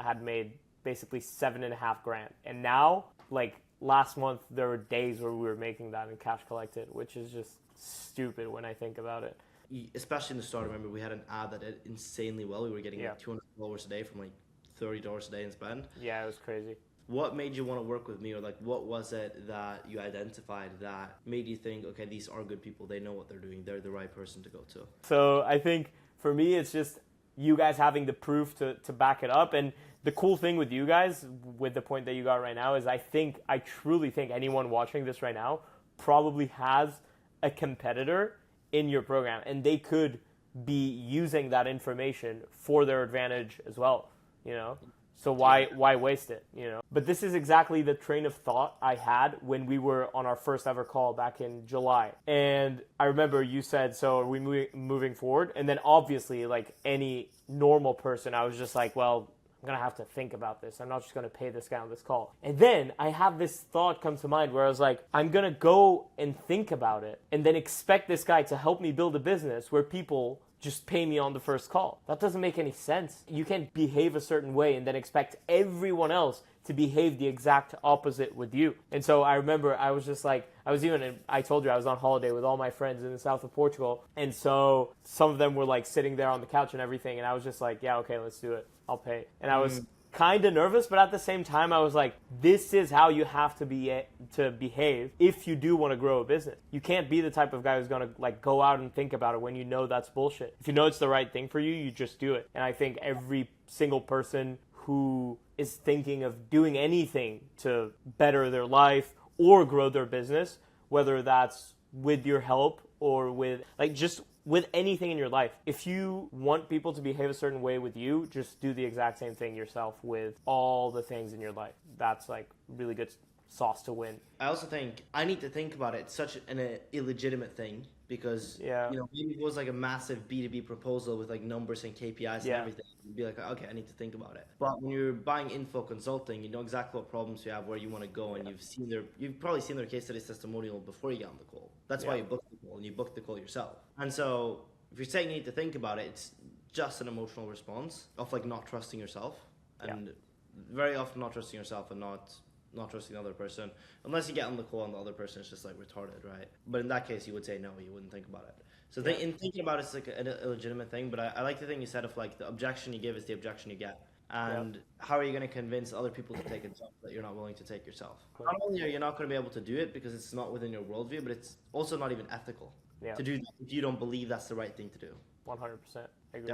I had made basically 7.5 grand. And now, like last month, there were days where we were making that in cash collected, which is just stupid when I think about it. Especially in the start, I remember we had an ad that did insanely well. We were getting like $200 a day from like $30 a day in spend. Yeah, it was crazy. What made you want to work with me, or like what was it that you identified that made you think, okay, these are good people, they know what they're doing, they're the right person to go to? So I think for me, it's just you guys having the proof to back it up. And the cool thing with you guys, with the point that you got right now, is I truly think anyone watching this right now probably has a competitor in your program, and they could be using that information for their advantage as well, you know? So why waste it, you know? But this is exactly the train of thought I had when we were on our first ever call back in July. And I remember you said, so are we moving forward? And then obviously, like any normal person, I was just like, well, I'm going to have to think about this. I'm not just going to pay this guy on this call. And then I have this thought come to mind where I was like, I'm going to go and think about it and then expect this guy to help me build a business where people just pay me on the first call. That doesn't make any sense. You can't behave a certain way and then expect everyone else to behave the exact opposite with you. And so I remember I was just like, I told you I was on holiday with all my friends in the south of Portugal. And so some of them were like sitting there on the couch and everything. And I was just like, yeah, okay, let's do it. I'll pay. And I was kind of nervous, but at the same time, I was like, this is how you have to behave if you do want to grow a business. You can't be the type of guy who's going to like go out and think about it when you know that's bullshit. If you know it's the right thing for you, you just do it. And I think every single person who is thinking of doing anything to better their life or grow their business, whether that's with your help or with like just with anything in your life, if you want people to behave a certain way with you, just do the exact same thing yourself with all the things in your life. That's like really good sauce to win. I also think I need to think about it. It's such an illegitimate thing because maybe it was like a massive B2B proposal with like numbers and KPIs and everything. You'd be like, okay, I need to think about it. But when you're buying info consulting, you know exactly what problems you have, where you want to go, and you've probably seen their case study testimonial before you get on the call. That's why you booked the call, and you booked the call yourself. And so if you're saying you need to think about it, it's just an emotional response of like not trusting yourself, and very often not trusting yourself and not trusting the other person, unless you get on the call and the other person is just like retarded, right? But in that case, you would say no, you wouldn't think about it. So in thinking about it, it's like an illegitimate thing, but I like the thing you said of like the objection you give is the objection you get. And how are you going to convince other people to take a jump that you're not willing to take yourself? Not only are you not going to be able to do it because it's not within your worldview, but it's also not even ethical to do that if you don't believe that's the right thing to do. 100%. I agree.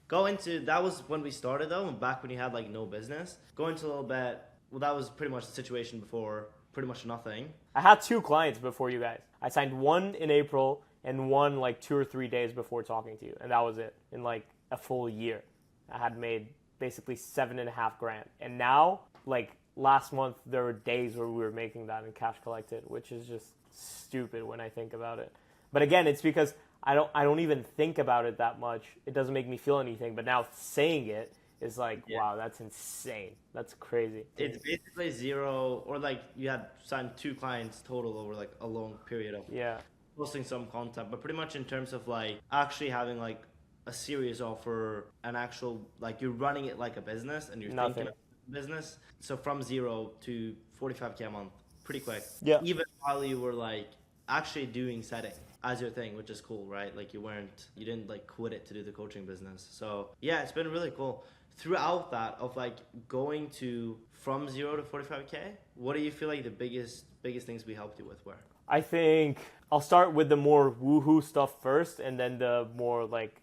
Go into, that was when we started though, back when you had like no business. Go into a little bit. Well, that was pretty much the situation before, pretty much nothing. I had 2 clients before you guys. I signed one in April and one like 2 or 3 days before talking to you. And that was it. In like a full year, I had made basically 7.5 grand. And now, like last month, there were days where we were making that in cash collected, which is just stupid when I think about it. But again, it's because I don't even think about it that much. It doesn't make me feel anything. But now saying it is like, wow, that's insane. That's crazy. It's basically zero, or like you had signed 2 clients total over like a long period of posting some content, but pretty much in terms of like actually having like a serious offer, an actual, like you're running it like a business and you're thinking of business. So from 0 to 45K a month, pretty quick. Yeah. Even while you were like actually doing setting as your thing, which is cool, right? Like you didn't like quit it to do the coaching business. So yeah, it's been really cool. Throughout that of like going to from 0 to 45K, what do you feel like the biggest things we helped you with were? I think I'll start with the more woohoo stuff first and then the more like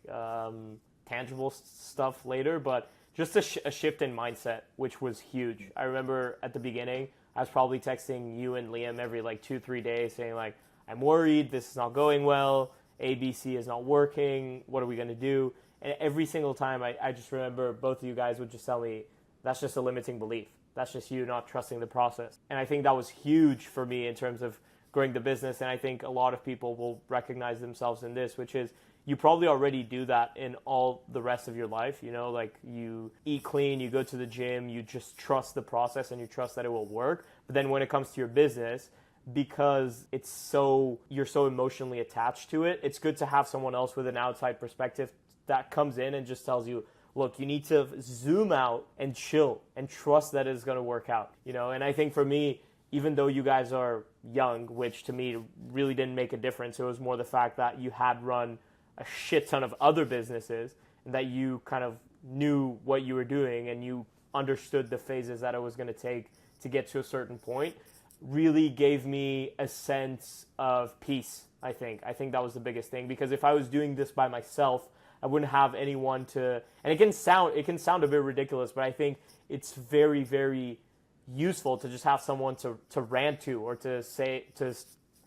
tangible stuff later, but just a shift in mindset, which was huge. I remember at the beginning, I was probably texting you and Liam every like 2-3 days saying like, I'm worried, this is not going well, ABC is not working, what are we going to do? And every single time, I just remember both of you guys would just tell me, that's just a limiting belief. That's just you not trusting the process. And I think that was huge for me in terms of growing the business. And I think a lot of people will recognize themselves in this, which is you probably already do that in all the rest of your life. You know, like you eat clean, you go to the gym, you just trust the process and you trust that it will work. But then when it comes to your business, because you're so emotionally attached to it, it's good to have someone else with an outside perspective that comes in and just tells you, look, you need to zoom out and chill and trust that it's going to work out, you know? And I think for me, even though you guys are young, which to me really didn't make a difference, it was more the fact that you had run a shit ton of other businesses and that you kind of knew what you were doing and you understood the phases that it was going to take to get to a certain point, really gave me a sense of peace, I think. I think that was the biggest thing, because if I was doing this by myself, I wouldn't have anyone to, and it can sound a bit ridiculous, but I think it's very, very useful to just have someone to rant to, or to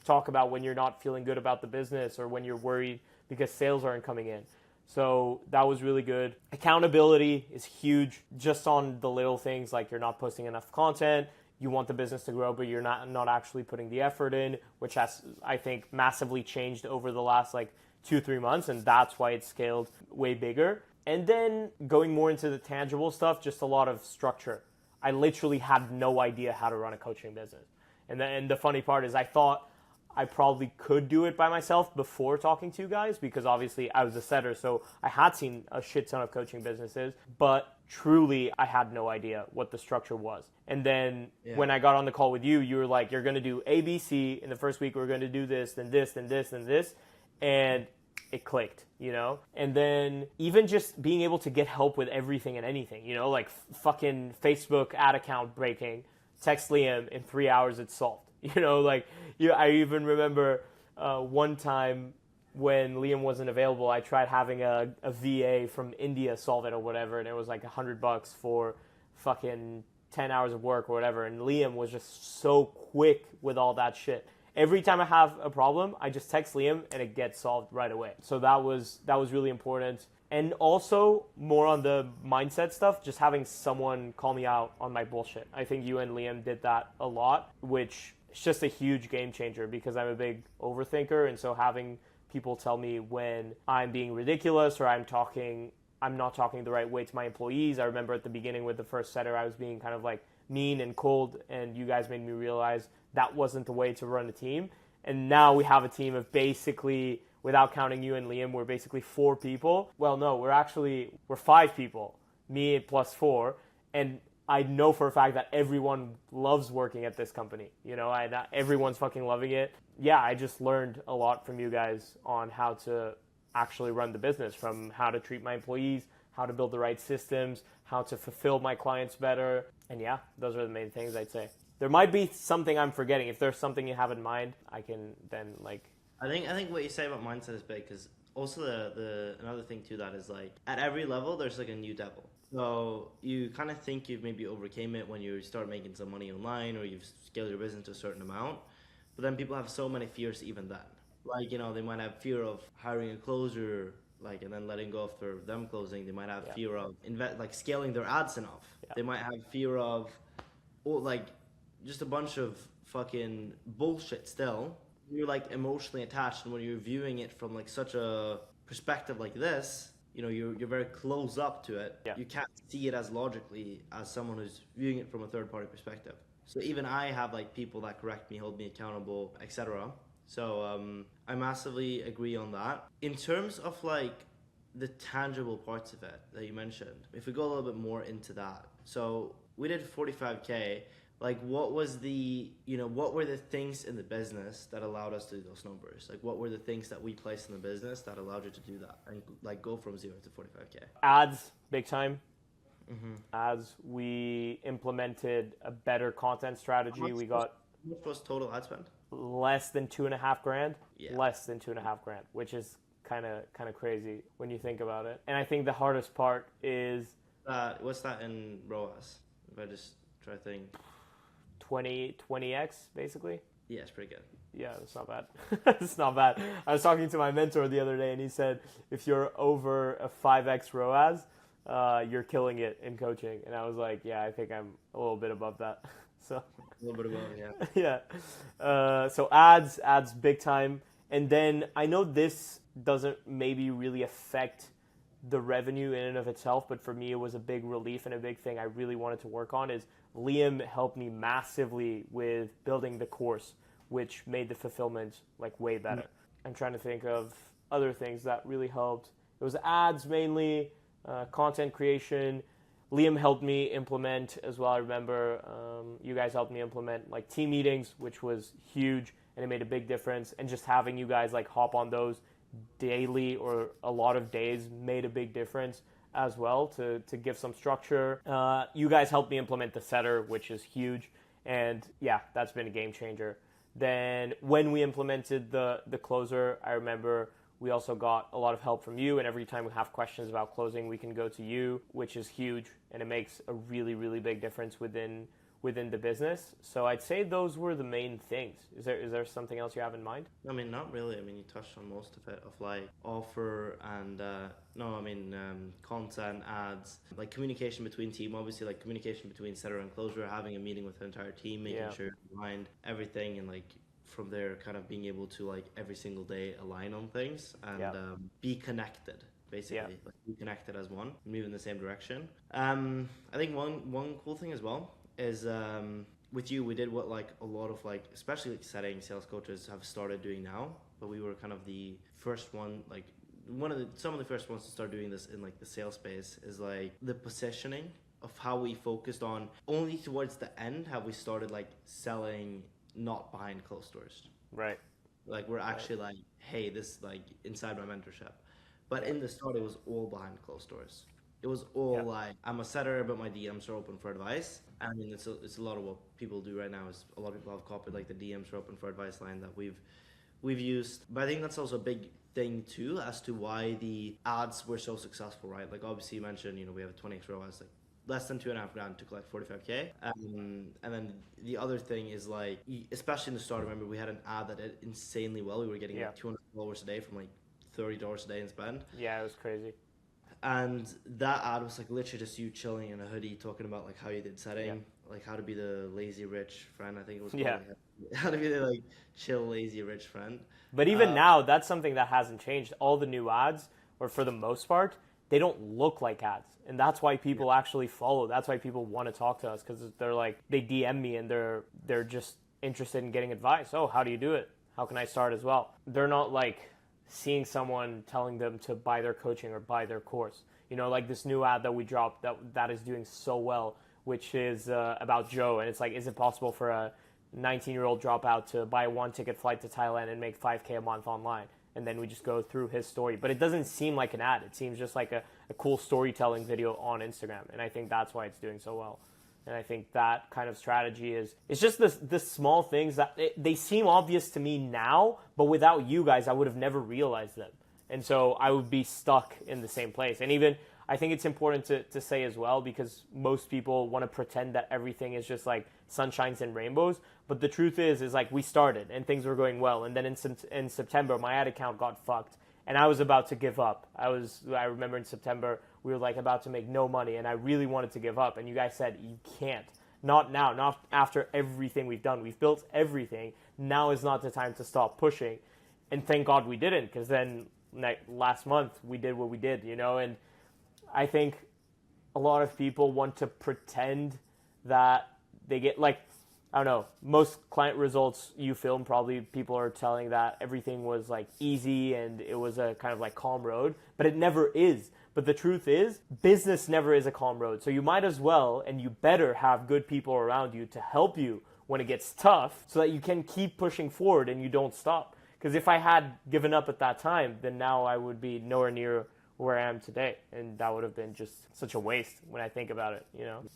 talk about when you're not feeling good about the business or when you're worried because sales aren't coming in. So that was really good. Accountability is huge, just on the little things like you're not posting enough content. You want the business to grow, but you're not actually putting the effort in, which has, I think, massively changed over the last 2-3 months, and that's why it's scaled way bigger. And then going more into the tangible stuff, just a lot of structure. I literally had no idea how to run a coaching business. And the funny part is I thought I probably could do it by myself before talking to you guys, because obviously I was a setter, so I had seen a shit ton of coaching businesses, but truly I had no idea what the structure was. And then when I got on the call with you, you were like, you're going to do A, B, C. In the first week, we're going to do this, then this, then this, then this. And it clicked, you know? And then even just being able to get help with everything and anything, you know, like fucking Facebook ad account breaking, text Liam, in 3 hours it's solved. You know, I even remember one time when Liam wasn't available, I tried having a VA from India solve it or whatever, and it was like $100 for fucking 10 hours of work or whatever, and Liam was just so quick with all that shit. Every time I have a problem, I just text Liam and it gets solved right away. So that was really important. And also, more on the mindset stuff, just having someone call me out on my bullshit. I think you and Liam did that a lot, which is just a huge game changer, because I'm a big overthinker. And so having people tell me when I'm being ridiculous or I'm not talking the right way to my employees. I remember at the beginning with the first setter, I was being kind of mean and cold, and you guys made me realize that wasn't the way to run a team. And now we have a team of basically, without counting you and Liam, we're basically 4 people. Well, no, we're 5 people, me plus 4. And I know for a fact that everyone loves working at this company. You know, everyone's fucking loving it. Yeah, I just learned a lot from you guys on how to actually run the business, from how to treat my employees, how to build the right systems, how to fulfill my clients better. And yeah, those are the main things I'd say. There might be something I'm forgetting. If there's something you have in mind, I can then I think what you say about mindset is big, because also the another thing to that is at every level there's a new devil. So you kind of think you've maybe overcame it when you start making some money online, or you've scaled your business to a certain amount. But then people have so many fears even then. They might have fear of hiring a closer, and then letting go after them closing. They might have fear of scaling their ads enough. Yeah. They might have fear of, just a bunch of fucking bullshit still. You're emotionally attached, and when you're viewing it from such a perspective like this, you're very close up to it. Yeah. You can't see it as logically as someone who's viewing it from a third party perspective. So even I have people that correct me, hold me accountable, etc. So I massively agree on that. In terms of the tangible parts of it that you mentioned, if we go a little bit more into that. So we did 45K. What were the things in the business that allowed us to do those numbers? What were the things that we placed in the business that allowed you to do that and go from 0 to 45K? Ads, big time. Mm-hmm. Ads, we implemented a better content strategy. How much was total ad spend? Less than $2,500. Yeah. Less than $2,500, which is kind of crazy when you think about it. And I think the hardest part is what's that in ROAS? If I just try to think. 20x basically. Yeah, it's pretty good. Yeah, it's not bad. It's not bad. I was talking to my mentor the other day, and he said if you're over a 5x ROAS, you're killing it in coaching. And I was like, yeah, I think I'm a little bit above that. So a little bit above, yeah. Yeah. So ads big time. And then I know this doesn't maybe really affect the revenue in and of itself, but for me it was a big relief, and a big thing I really wanted to work on is Liam helped me massively with building the course, which made the fulfillment way better. I'm trying to think of other things that really helped. It was ads mainly, content creation. Liam helped me implement as well. I remember you guys helped me implement like team meetings, which was huge, and it made a big difference. And just having you guys like hop on those daily or a lot of days made a big difference as well to give some structure. You guys helped me implement the setter, which is huge. And yeah, that's been a game changer. Then when we implemented the closer, I remember we also got a lot of help from you, and every time we have questions about closing, we can go to you, which is huge, and it makes a really, really big difference within the business. So I'd say those were the main things. Is there something else you have in mind? I mean, not really. I mean, you touched on most of it, of like offer and content, ads, like communication between team, obviously like communication between setter and closer, having a meeting with the entire team, making sure you're behind everything, and like from there kind of being able to like every single day align on things and be connected. Basically, like be connected as one, move in the same direction. I think one cool thing as well is with you, we did what like a lot of like, especially like setting sales coaches have started doing now, but we were kind of the first one, like some of the first ones to start doing this in like the sales space, is like the positioning of how we focused on only towards the end have we started like selling not behind closed doors. Right. Like we're actually like, hey, this like inside my mentorship. But in the start, it was all behind closed doors. It was all like, I'm a setter, but my DMs are open for advice. I mean, it's a lot of what people do right now. Is a lot of people have copied like the DMs are open for advice line that we've used. But I think that's also a big thing too as to why the ads were so successful, right? Like obviously you mentioned, we have a 20x ROAS, like less than $2.5 to collect 45K. And then the other thing is like, especially in the start, I remember we had an ad that did insanely well. We were getting like 200 followers a day from like $30 a day in spend. Yeah, it was crazy. And that ad was like literally just you chilling in a hoodie talking about like how you did setting, like how to be the lazy rich friend, I think it was called. How to be the like chill lazy rich friend. But even now, that's something that hasn't changed. All the new ads, or for the most part, they don't look like ads. And that's why people actually follow. That's why people want to talk to us, because they're like, they DM me and they're just interested in getting advice. Oh, how do you do it? How can I start as well? They're not like seeing someone telling them to buy their coaching or buy their course. Like this new ad that we dropped that is doing so well, which is about Joe. And it's like, is it possible for a 19-year-old dropout to buy a one-ticket flight to Thailand and make $5K a month online? And then we just go through his story. But it doesn't seem like an ad. It seems just like a cool storytelling video on Instagram. And I think that's why it's doing so well. And I think that kind of strategy it's just the small things that they seem obvious to me now, but without you guys, I would have never realized them. And so I would be stuck in the same place. And even I think it's important to say as well, because most people want to pretend that everything is just like sunshines and rainbows. But the truth is like we started and things were going well. And then in September, my ad account got fucked and I was about to give up. I remember in September, we were like about to make no money and I really wanted to give up. And you guys said, you can't. Not now, not after everything we've done. We've built everything. Now is not the time to stop pushing. And thank God we didn't, because then last month we did what we did, and I think a lot of people want to pretend that they get like, I don't know, most client results you film, probably people are telling that everything was like easy and it was a kind of like calm road, but it never is. But the truth is, business never is a calm road. So you might as well, and you better have good people around you to help you when it gets tough so that you can keep pushing forward and you don't stop. Because if I had given up at that time, then now I would be nowhere near where I am today. And that would have been just such a waste when I think about it,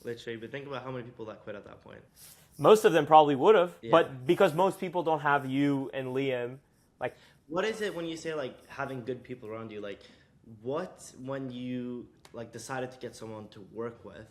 Literally, but think about how many people that quit at that point. Most of them probably would have, but because most people don't have you and Liam, like... What is it when you say, like, having good people around you? Like, what, when you, like, decided to get someone to work with,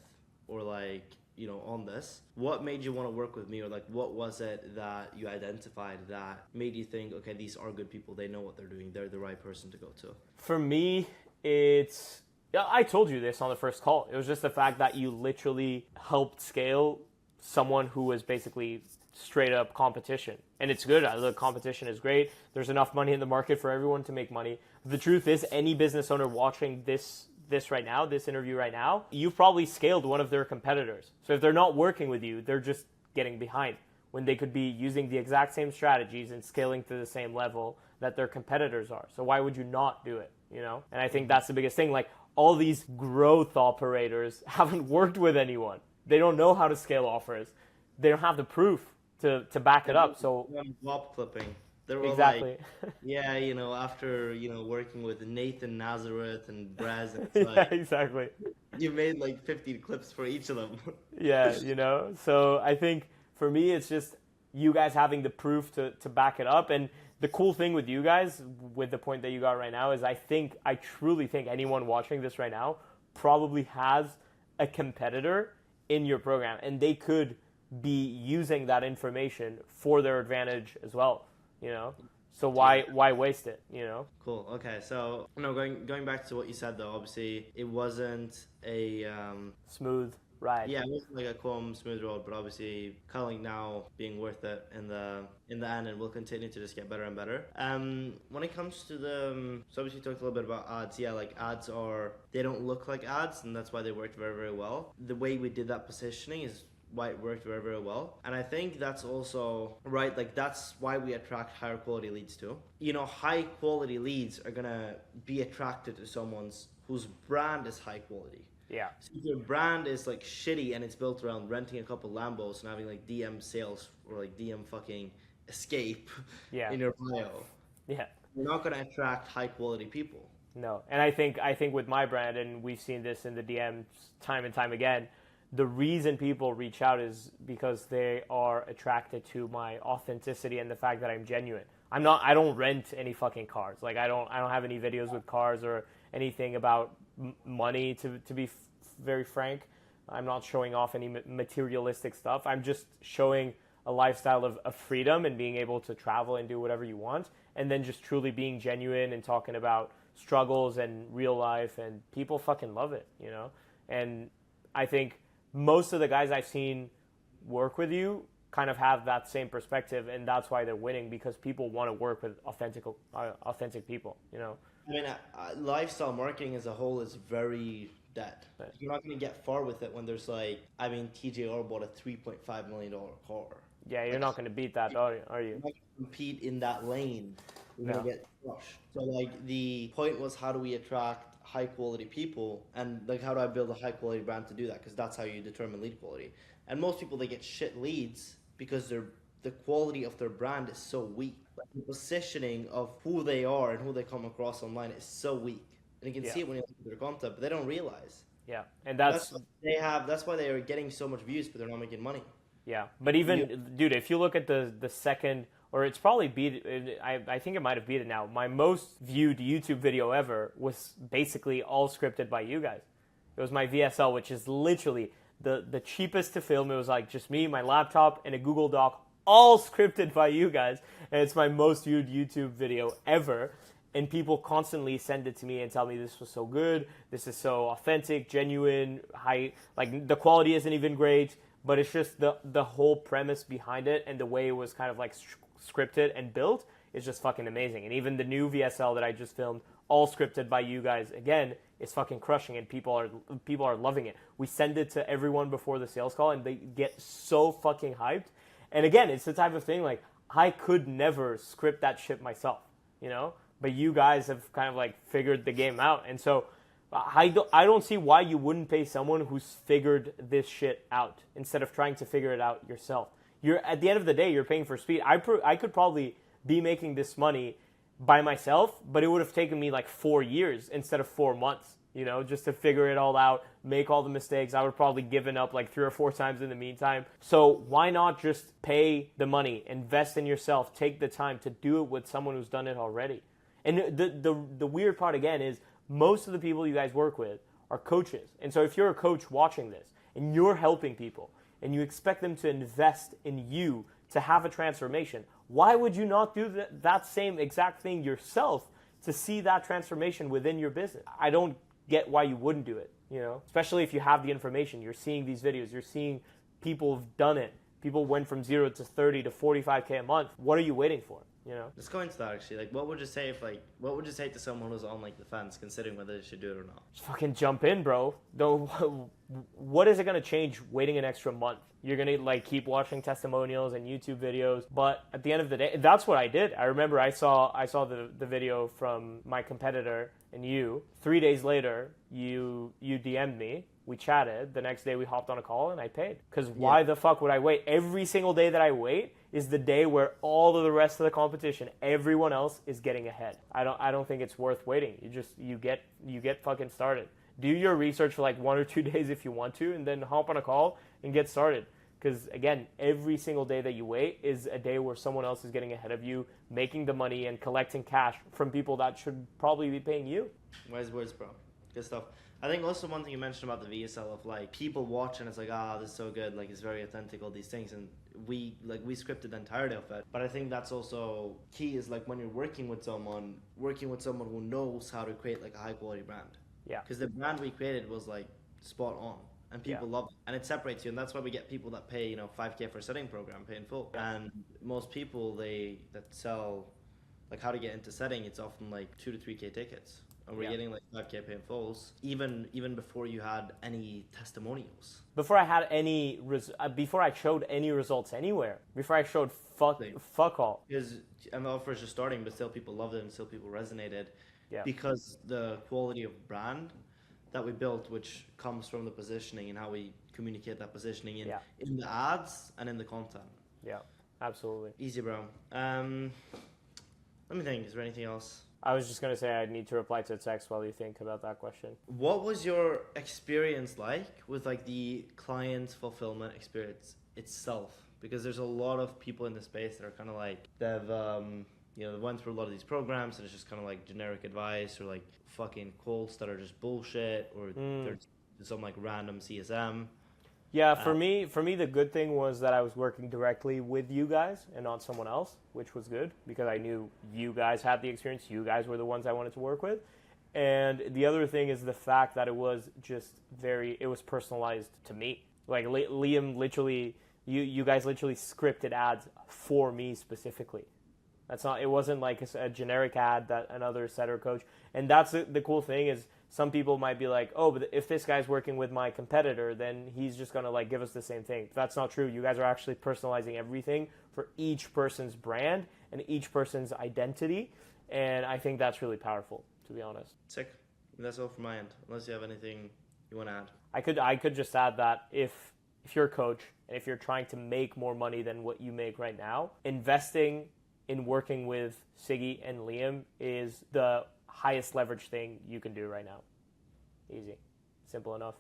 or, like, on this, what made you want to work with me? Or, like, what was it that you identified that made you think, okay, these are good people, they know what they're doing, they're the right person to go to? For me, I told you this on the first call. It was just the fact that you literally helped scale someone who was basically straight up competition. And it's good. The competition is great. There's enough money in the market for everyone to make money. The truth is, any business owner watching this right now, this interview right now, you've probably scaled one of their competitors. So if they're not working with you, they're just getting behind when they could be using the exact same strategies and scaling to the same level that their competitors are. So why would you not do it? And I think that's the biggest thing. Like, all these growth operators haven't worked with anyone. They don't know how to scale offers. They don't have the proof to back it up. So drop clipping. They were exactly. Like, yeah, after, working with Nathan Nazareth and Braz, and it's yeah, exactly. You made like 50 clips for each of them. yeah, So I think for me, it's just you guys having the proof to back it up. And the cool thing with you guys, with the point that you got right now, is I truly think anyone watching this right now probably has a competitor in your program, and they could be using that information for their advantage as well. So why waste it? Cool. Okay. So going back to what you said though, obviously it wasn't a smooth ride. Yeah, it wasn't like a calm, smooth road, but obviously culling now being worth it in the end, and will continue to just get better and better. When it comes to so obviously you talked a little bit about ads. Yeah, like ads they don't look like ads, and that's why they worked very, very well. The way we did that positioning is why it worked very, very well. And I think that's also right, like that's why we attract higher quality leads too. High quality leads are gonna be attracted to someone's whose brand is high quality. Yeah. So if your brand is like shitty and it's built around renting a couple Lambos and having like DM sales or like DM fucking escape in your bio, you're not gonna attract high quality people. No, and I think with my brand, and we've seen this in the DMs time and time again, the reason people reach out is because they are attracted to my authenticity and the fact that I'm genuine. I don't rent any fucking cars. Like I don't have any videos with cars or anything about money to be very frank. I'm not showing off any materialistic stuff. I'm just showing a lifestyle of freedom and being able to travel and do whatever you want, and then just truly being genuine and talking about struggles and real life, and people fucking love it, And I think most of the guys I've seen work with you kind of have that same perspective, and that's why they're winning, because people want to work with authentic people, I mean, lifestyle marketing as a whole is very dead. Right. You're not going to get far with it when there's TJR bought a $3.5 million car. Yeah, you're not going to beat that, are you? You're not going to compete in that lane. You're going to get crushed. So, the point was, how do we attract high quality people, and how do I build a high quality brand to do that? Because that's how you determine lead quality. And most people, they get shit leads because the quality of their brand is so weak. The positioning of who they are and who they come across online is so weak. And you can see it when you look at their content, but they don't realize. Yeah, and that's why they are getting so much views, but they're not making money. Yeah, but even dude, if you look at the second, or it's probably beat. I think it might have beat it now. My most viewed YouTube video ever was basically all scripted by you guys. It was my VSL, which is literally the cheapest to film. It was just me, my laptop, and a Google Doc, all scripted by you guys, and it's my most viewed YouTube video ever. And people constantly send it to me and tell me this was so good, this is so authentic, genuine, high, the quality isn't even great, but it's just the whole premise behind it and the way it was kind of scripted and built is just fucking amazing. And even the new VSL that I just filmed, all scripted by you guys, again, is fucking crushing, and people are loving it. We send it to everyone before the sales call, and they get so fucking hyped. And again, it's the type of thing I could never script that shit myself, But you guys have kind of figured the game out, and so I don't see why you wouldn't pay someone who's figured this shit out instead of trying to figure it out yourself. You're at the end of the day, you're paying for speed. I could probably be making this money by myself, but it would have taken me 4 years instead of 4 months, just to figure it all out, make all the mistakes. I would have probably given up 3 or 4 times in the meantime. So why not just pay the money, invest in yourself, take the time to do it with someone who's done it already? And the weird part again is most of the people you guys work with are coaches. And so if you're a coach watching this and you're helping people and you expect them to invest in you to have a transformation, why would you not do that same exact thing yourself to see that transformation within your business? I don't get why you wouldn't do it, especially if you have the information. You're seeing these videos. You're seeing people have done it. People went from 0 to 30 to 45K a month. What are you waiting for? Let's go into that actually. What would you say to someone who's on the fence, considering whether they should do it or not? Just fucking jump in, bro. Though, what is it gonna change waiting an extra month? You're gonna keep watching testimonials and YouTube videos, but at the end of the day, that's what I did. I remember I saw the video from my competitor and you. 3 days later, you DM'd me. We chatted. The next day we hopped on a call and I paid. Because why the fuck would I wait? Every single day that I wait is the day where all of the rest of the competition, everyone else is getting ahead. I don't think it's worth waiting. You get fucking started. Do your research for like 1 or 2 days if you want to, and then hop on a call and get started. Because again, every single day that you wait is a day where someone else is getting ahead of you, making the money and collecting cash from people that should probably be paying you. Wise words, bro. Good stuff. I think also one thing you mentioned about the VSL of like people watch and it's like, this is so good, like it's very authentic, all these things, and we scripted the entirety of it. But I think that's also key is like when you're working with someone who knows how to create like a high quality brand. Yeah. Because the brand we created was like spot on. And people love it. And it separates you. And that's why we get people that pay, $5K for a setting program, pay in full. Yeah. And most people, that sell, like how to get into setting, it's often like 2 to 3K tickets. And we're getting like 5K pay in fulls, even before you had any testimonials. Before I had before I showed any results anywhere. Before I showed fuck all. Because and the offer is just starting, but still people loved it and still people resonated. Yeah. Because the quality of brand that we built, which comes from the positioning and how we communicate that positioning in the ads and in the content. Yeah, absolutely. Easy, bro. Let me think. Is there anything else? I was just going to say I need to reply to a text while you think about that question. What was your experience like with like the client fulfillment experience itself? Because there's a lot of people in the space that are kind of like, they went through a lot of these programs and it's just kind of like generic advice or like fucking quotes that are just bullshit or they're some like random CSM. Yeah, for me, the good thing was that I was working directly with you guys and not someone else, which was good because I knew you guys had the experience. You guys were the ones I wanted to work with. And the other thing is the fact that it was personalized to me. Like Liam literally, you guys literally scripted ads for me specifically. It wasn't like a generic ad that another setter coach. And that's the cool thing is some people might be like, oh, but if this guy's working with my competitor, then he's just going to like give us the same thing. But that's not true. You guys are actually personalizing everything for each person's brand and each person's identity. And I think that's really powerful, to be honest. Sick. That's all from my end, unless you have anything you want to add. I could just add that if you're a coach and if you're trying to make more money than what you make right now, investing in working with Siggy and Liam is the highest leverage thing you can do right now. Easy. Simple enough.